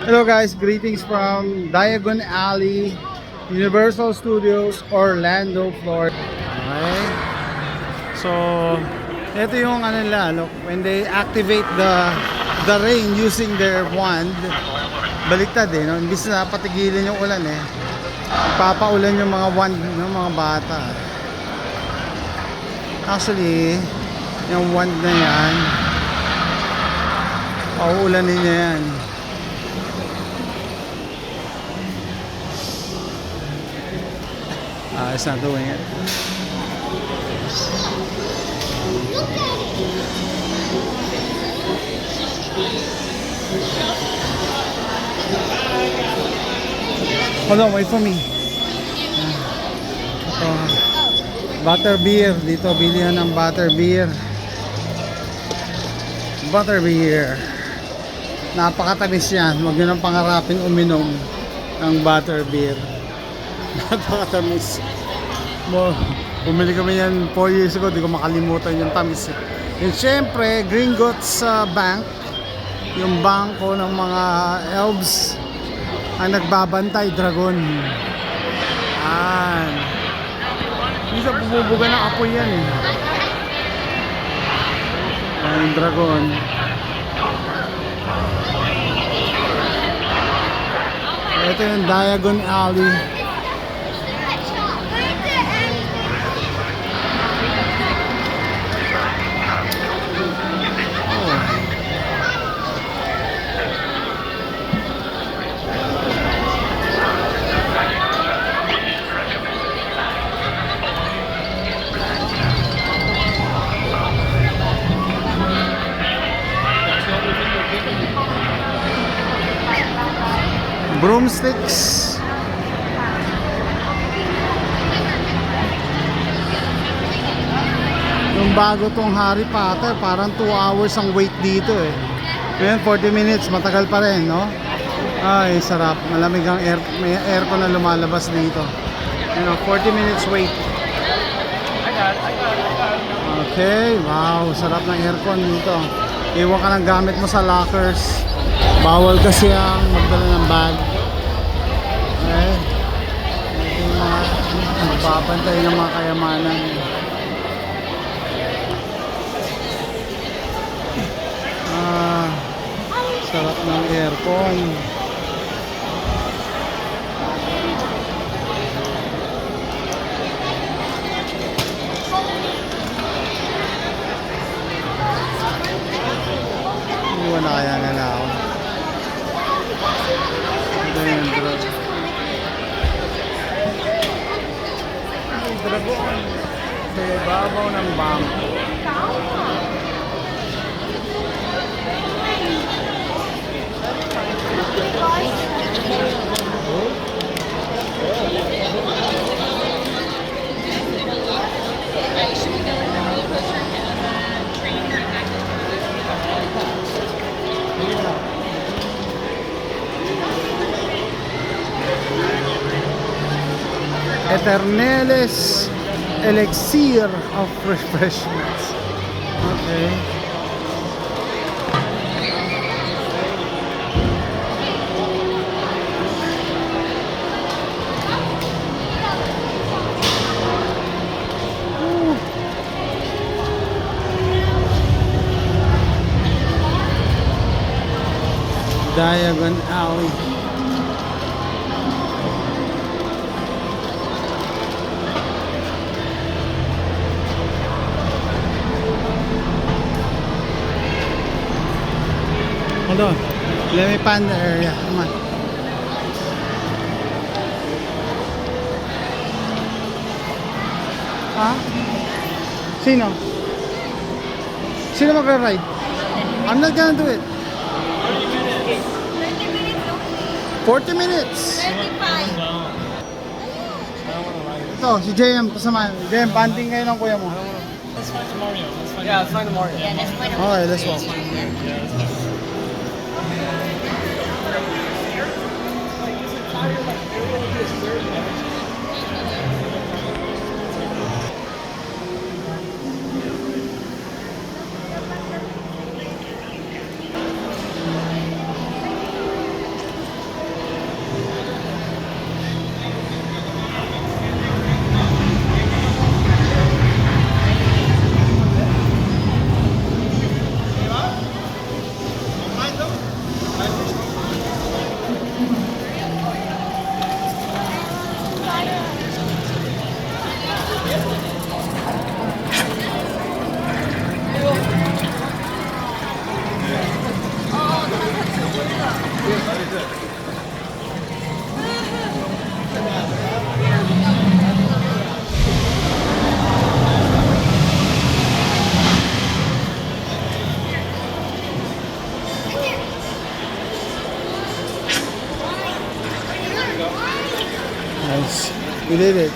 Hello guys, greetings from Diagon Alley, Universal Studios, Orlando, Florida. Okay. So, ito yung ano nila, look, when they activate the rain using their wand, baliktad eh, no? Imbis na patigilin yung ulan eh, papaulan yung mga wand ng mga bata. Actually, yung wand na yan, pauulanin niya yan. It's not doing it. Hold on, wait for me. Ito, butter beer. Dito, bilihan ng butter beer. Butter beer. Napakatamis yan. Huwag nyo nang pangarapin uminom ng butter beer. Napakatamis. Bumili kami yan 4 years ago, di ko makalimutan yung tamis. And syempre, Gringotts Bank, yung bangko ng mga elves ang nagbabantay, dragon. Minsan bumubuga ng apoy yan eh. Yung dragon. Ito yung Diagon Alley. Broomsticks. Yung bago tong Harry Potter, parang 2 hours ang wait dito eh. Ngayon 40 minutes, matagal pa rin, no? Ay, sarap. Malamig ang air, may aircon na lumalabas dito. You know, 40 minutes wait. Okay, wow, sarap ng aircon dito. Iwan ka ng gamit mo sa lockers. Bawal kasi ang magdala ng bag. Okay. Ito yung mga magbabantay ng mga kayamanan. Sarap ng aircon. Iwan na kaya nila ako. Ito yung dragon. Dragon sa ibabaw ng bangko. Eterneles Elixir of Refreshments. Okay. Diagon Alley. Hold on. Let me pan the area. Come on. Ha? Sino? Sino magra-ride? I'm not gonna do it. 40 minutes. 35. Ito, si JM kasama. JM, banding kayo ng kuya mo. Let's find the Mario. Yeah, let's find the Mario. Yeah, let's find a Okay, let's go. Nice. We did it.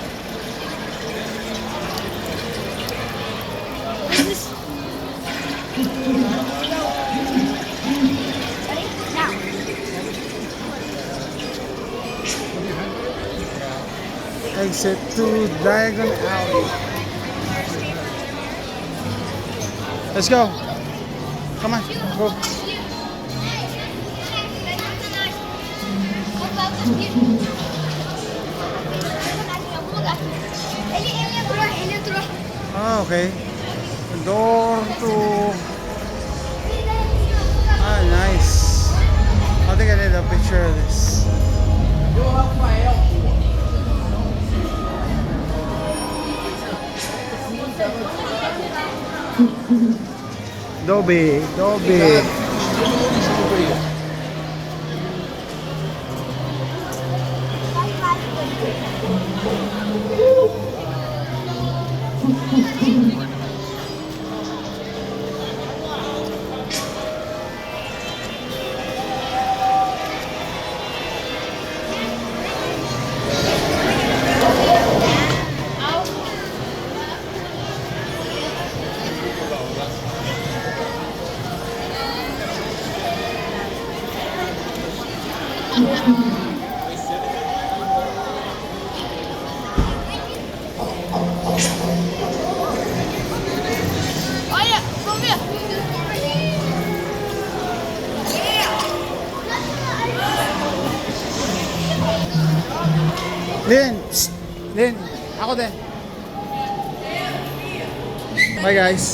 Exit to Diagon Alley. Let's go. Come on, go. Oh, okay. Door to... Ah, nice. I think I need a picture of this. Dobby, Dobby. Oh yeah, from here. Lin! Psst! Lin! Ako din. Bye guys.